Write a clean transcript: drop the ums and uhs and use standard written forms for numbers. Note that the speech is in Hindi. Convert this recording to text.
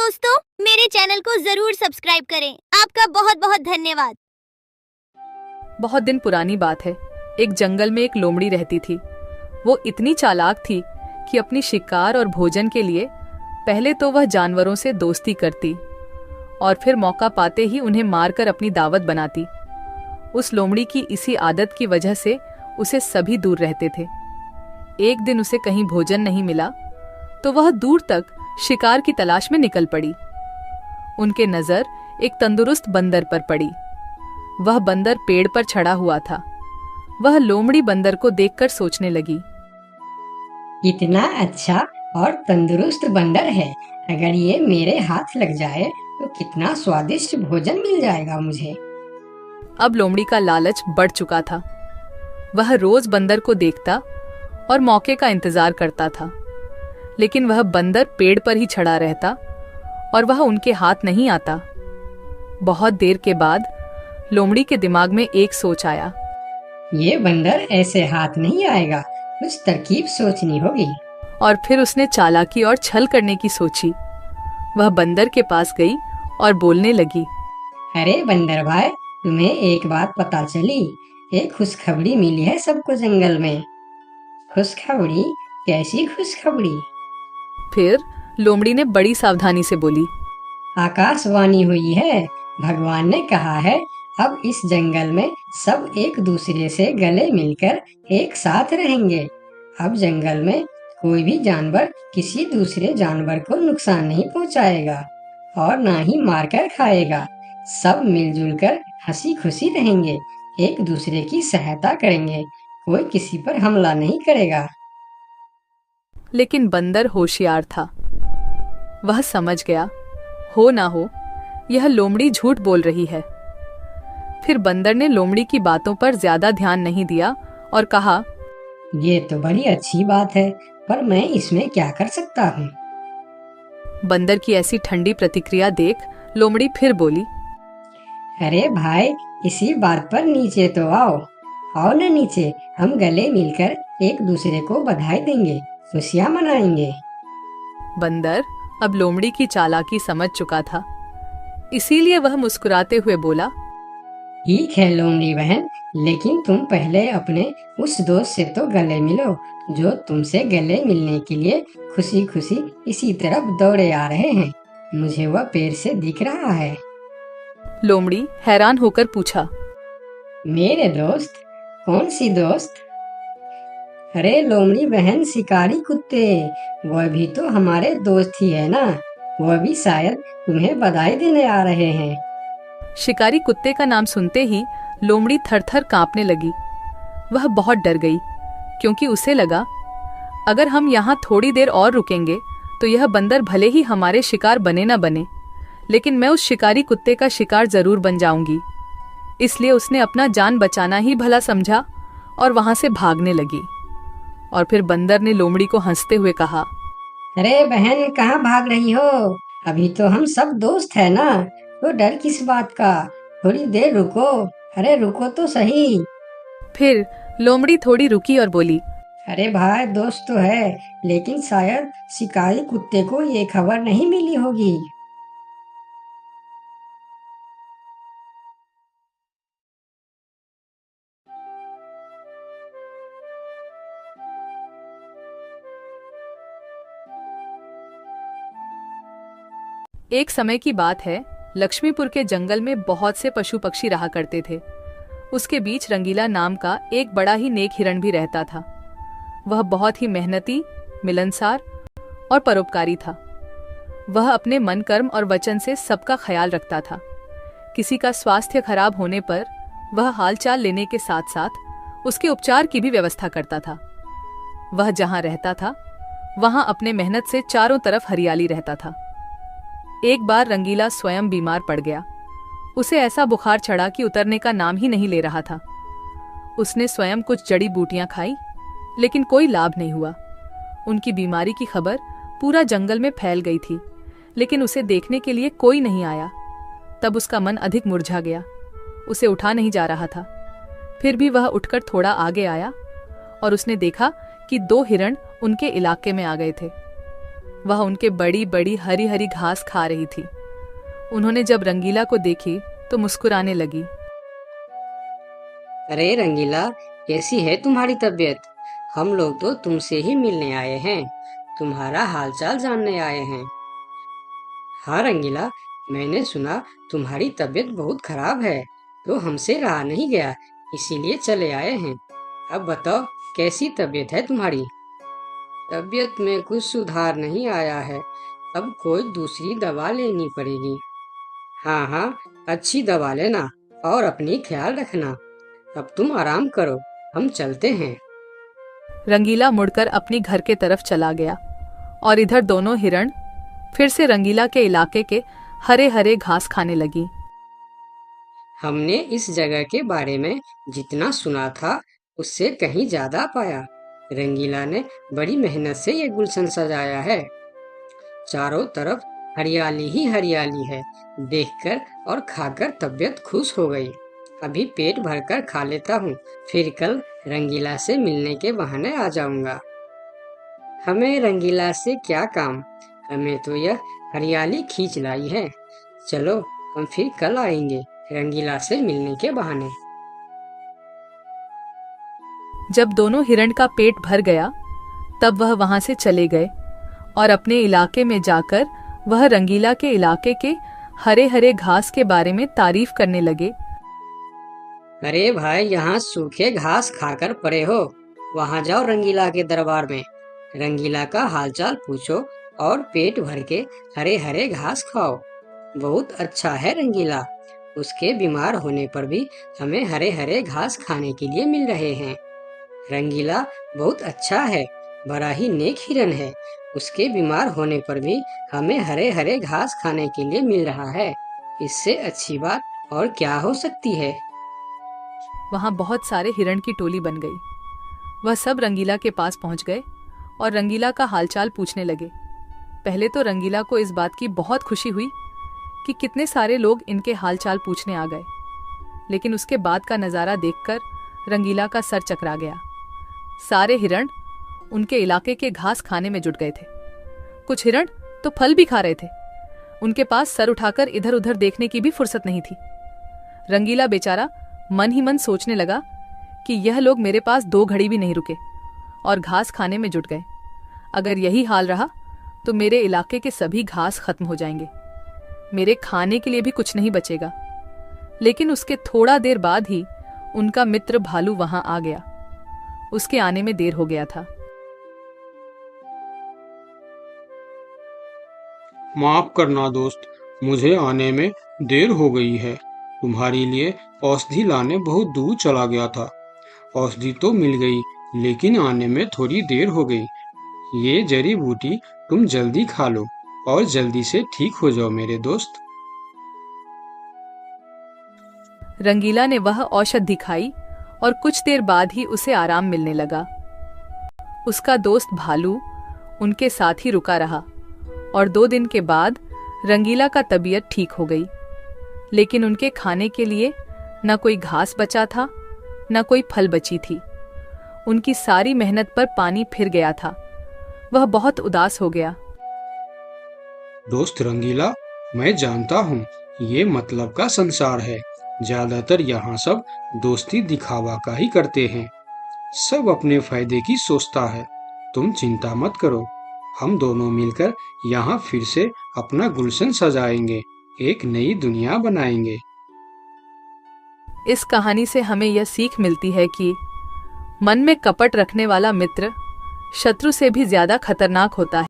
दोस्तों, मेरे चैनल को जरूर सब्सक्राइब करें। आपका बहुत बहुत धन्यवाद। बहुत दिन पुरानी बात है। एक जंगल में एक लोमड़ी रहती थी। वो इतनी चालाक थी कि अपनी शिकार और भोजन के लिए पहले तो वह जानवरों से दोस्ती करती और फिर मौका पाते ही उन्हें मारकर अपनी दावत बनाती। उस लोमड़ी की इसी आदत की वजह से उसे सभी दूर रहते थे। एक दिन उसे कहीं भोजन नहीं मिला तो वह दूर तक शिकार की तलाश में निकल पड़ी। उनके नजर एक तंदुरुस्त बंदर पर पड़ी। वह बंदर पेड़ पर चढ़ा हुआ था। वह लोमड़ी बंदर को देखकर सोचने लगी, इतना अच्छा और तंदुरुस्त बंदर है, अगर ये मेरे हाथ लग जाए तो कितना स्वादिष्ट भोजन मिल जाएगा मुझे। अब लोमड़ी का लालच बढ़ चुका था। वह रोज बंदर को देखता और मौके का इंतजार करता था, लेकिन वह बंदर पेड़ पर ही चढ़ा रहता और वह उनके हाथ नहीं आता। बहुत देर के बाद लोमड़ी के दिमाग में एक सोच आया। ये बंदर ऐसे हाथ नहीं आएगा, कुछ तरकीब सोचनी होगी। और फिर उसने चालाकी और छल करने की सोची। वह बंदर के पास गई और बोलने लगी, अरे बंदर भाई, तुम्हें एक बात पता चली? एक खुशखबरी मिली है सबको जंगल में। खुशखबरी? कैसी खुशखबरी? फिर लोमड़ी ने बड़ी सावधानी से बोली, आकाशवाणी हुई है। भगवान ने कहा है अब इस जंगल में सब एक दूसरे से गले मिलकर एक साथ रहेंगे। अब जंगल में कोई भी जानवर किसी दूसरे जानवर को नुकसान नहीं पहुंचाएगा और ना ही मारकर खाएगा। सब मिलजुल कर हंसी खुशी रहेंगे, एक दूसरे की सहायता करेंगे, कोई किसी पर हमला नहीं करेगा। लेकिन बंदर होशियार था। वह समझ गया, हो ना हो यह लोमड़ी झूठ बोल रही है। फिर बंदर ने लोमड़ी की बातों पर ज्यादा ध्यान नहीं दिया और कहा, ये तो बड़ी अच्छी बात है, पर मैं इसमें क्या कर सकता हूँ? बंदर की ऐसी ठंडी प्रतिक्रिया देख लोमड़ी फिर बोली, अरे भाई, इसी बात पर नीचे तो आओ। आओ ना नीचे, हम गले मिलकर एक दूसरे को बधाई देंगे, खुशियाँ मनाएंगे। बंदर अब लोमड़ी की चालाकी समझ चुका था, इसीलिए वह मुस्कुराते हुए बोला, ठीक है लोमड़ी बहन, लेकिन तुम पहले अपने उस दोस्त से तो गले मिलो जो तुमसे गले मिलने के लिए खुशी खुशी इसी तरफ दौड़े आ रहे हैं। मुझे वह पेड़ से दिख रहा है। लोमड़ी हैरान होकर पूछा, मेरे दोस्त? कौन सी दोस्त? अरे लोमड़ी बहन, शिकारी कुत्ते, वह भी तो हमारे दोस्त ही है ना। वह भी शायद तुम्हें बधाई देने आ रहे हैं। शिकारी कुत्ते का नाम सुनते ही लोमड़ी थर-थर कांपने लगी। वह बहुत डर गई, क्योंकि उसे लगा अगर हम यहाँ थोड़ी देर और रुकेंगे तो यह बंदर भले ही हमारे शिकार बने न बने, लेकिन मैं उस शिकारी कुत्ते का शिकार जरूर बन जाऊंगी। इसलिए उसने अपना जान बचाना ही भला समझा और वहां से भागने लगी। और फिर बंदर ने लोमड़ी को हंसते हुए कहा, अरे बहन, कहाँ भाग रही हो? अभी तो हम सब दोस्त है ना, तो डर किस बात का? थोड़ी देर रुको। अरे रुको तो सही। फिर लोमड़ी थोड़ी रुकी और बोली, अरे भाई, दोस्त तो है, लेकिन शायद शिकारी कुत्ते को ये खबर नहीं मिली होगी। एक समय की बात है, लक्ष्मीपुर के जंगल में बहुत से पशु पक्षी रहा करते थे। उसके बीच रंगीला नाम का एक बड़ा ही नेक हिरण भी रहता था। वह बहुत ही मेहनती, मिलनसार और परोपकारी था। वह अपने मन, कर्म और वचन से सबका ख्याल रखता था। किसी का स्वास्थ्य खराब होने पर वह हालचाल लेने के साथ साथ उसके उपचार की भी व्यवस्था करता था। वह जहां रहता था वहां अपने मेहनत से चारों तरफ हरियाली रहता था। एक बार रंगीला स्वयं बीमार पड़ गया। उसे ऐसा बुखार चढ़ा कि उतरने का नाम ही नहीं ले रहा था। उसने स्वयं कुछ जड़ी बूटियां खाई, लेकिन कोई लाभ नहीं हुआ। उनकी बीमारी की खबर पूरा जंगल में फैल गई थी, लेकिन उसे देखने के लिए कोई नहीं आया। तब उसका मन अधिक मुरझा गया। उसे उठा नहीं जा रहा था। फिर भी वह उठकर थोड़ा आगे आया और उसने देखा कि 2 हिरण उनके इलाके में आ गए थे। वह उनके बड़ी बड़ी हरी हरी घास खा रही थी। उन्होंने जब रंगीला को देखी तो मुस्कुराने लगी। अरे रंगीला, कैसी है तुम्हारी तबीयत? हम लोग तो तुमसे ही मिलने आए हैं, तुम्हारा हालचाल जानने आए हैं। हाँ रंगीला, मैंने सुना तुम्हारी तबीयत बहुत खराब है, तो हमसे रहा नहीं गया, इसीलिए चले आए हैं। अब बताओ, कैसी तबीयत है तुम्हारी? तबीयत में कुछ सुधार नहीं आया है, अब कोई दूसरी दवा लेनी पड़ेगी। हाँ हाँ, अच्छी दवा लेना और अपनी ख्याल रखना। अब तुम आराम करो, हम चलते हैं। रंगीला मुड़कर अपनी घर के तरफ चला गया और इधर दोनों हिरण फिर से रंगीला के इलाके के हरे हरे घास खाने लगी। हमने इस जगह के बारे में जितना सुना था उससे कहीं ज्यादा पाया। रंगीला ने बड़ी मेहनत से ये गुलशन सजाया है। चारों तरफ हरियाली ही हरियाली है। देखकर और खाकर तबीयत खुश हो गई। अभी पेट भरकर खा लेता हूँ, फिर कल रंगीला से मिलने के बहाने आ जाऊंगा। हमें रंगीला से क्या काम, हमें तो यह हरियाली खींच लाई है। चलो, हम फिर कल आएंगे रंगीला से मिलने के बहाने। जब दोनों हिरण का पेट भर गया तब वह वहां से चले गए और अपने इलाके में जाकर वह रंगीला के इलाके के हरे हरे घास के बारे में तारीफ करने लगे। अरे भाई, यहाँ सूखे घास खाकर पड़े हो, वहाँ जाओ रंगीला के दरबार में, रंगीला का हालचाल पूछो और पेट भर के हरे हरे घास खाओ। बहुत अच्छा है रंगीला, उसके बीमार होने पर भी हमें हरे हरे घास खाने के लिए मिल रहे हैं। रंगीला बहुत अच्छा है, बड़ा ही नेक हिरन है, उसके बीमार होने पर भी हमें हरे हरे घास खाने के लिए मिल रहा है। इससे अच्छी बात और क्या हो सकती है। वहां बहुत सारे हिरण की टोली बन गई। वह सब रंगीला के पास पहुंच गए और रंगीला का हालचाल पूछने लगे। पहले तो रंगीला को इस बात की बहुत खुशी हुई कि कितने सारे लोग इनके हालचाल पूछने आ गए, लेकिन उसके बाद का नज़ारा देखकर रंगीला का सर चकरा गया। सारे हिरण उनके इलाके के घास खाने में जुट गए थे। कुछ हिरण तो फल भी खा रहे थे। उनके पास सर उठाकर इधर उधर देखने की भी फुर्सत नहीं थी। रंगीला बेचारा मन ही मन सोचने लगा कि यह लोग मेरे पास 2 घड़ी भी नहीं रुके और घास खाने में जुट गए। अगर यही हाल रहा तो मेरे इलाके के सभी घास खत्म हो जाएंगे, मेरे खाने के लिए भी कुछ नहीं बचेगा। लेकिन उसके थोड़ा देर बाद ही उनका मित्र भालू वहां आ गया। उसके आने में देर हो गया था। माफ करना दोस्त, मुझे आने में देर हो गई है। तुम्हारे लिए औषधि लाने बहुत दूर चला गया था। औषधि तो मिल गई, लेकिन आने में थोड़ी देर हो गई। ये जड़ी बूटी तुम जल्दी खा लो और जल्दी से ठीक हो जाओ मेरे दोस्त। रंगीला ने वह औषधि खाई और कुछ देर बाद ही उसे आराम मिलने लगा। उसका दोस्त भालू उनके साथ ही रुका रहा और 2 दिन के बाद रंगीला का तबीयत ठीक हो गई। लेकिन उनके खाने के लिए न कोई घास बचा था, न कोई फल बची थी। उनकी सारी मेहनत पर पानी फिर गया था। वह बहुत उदास हो गया। दोस्त रंगीला, मैं जानता हूँ ये मतलब का संसार है। ज्यादातर यहाँ सब दोस्ती दिखावा का ही करते हैं। सब अपने फायदे की सोचता है। तुम चिंता मत करो, हम दोनों मिलकर यहाँ फिर से अपना गुलशन सजाएंगे, एक नई दुनिया बनाएंगे। इस कहानी से हमें यह सीख मिलती है कि मन में कपट रखने वाला मित्र शत्रु से भी ज्यादा खतरनाक होता है।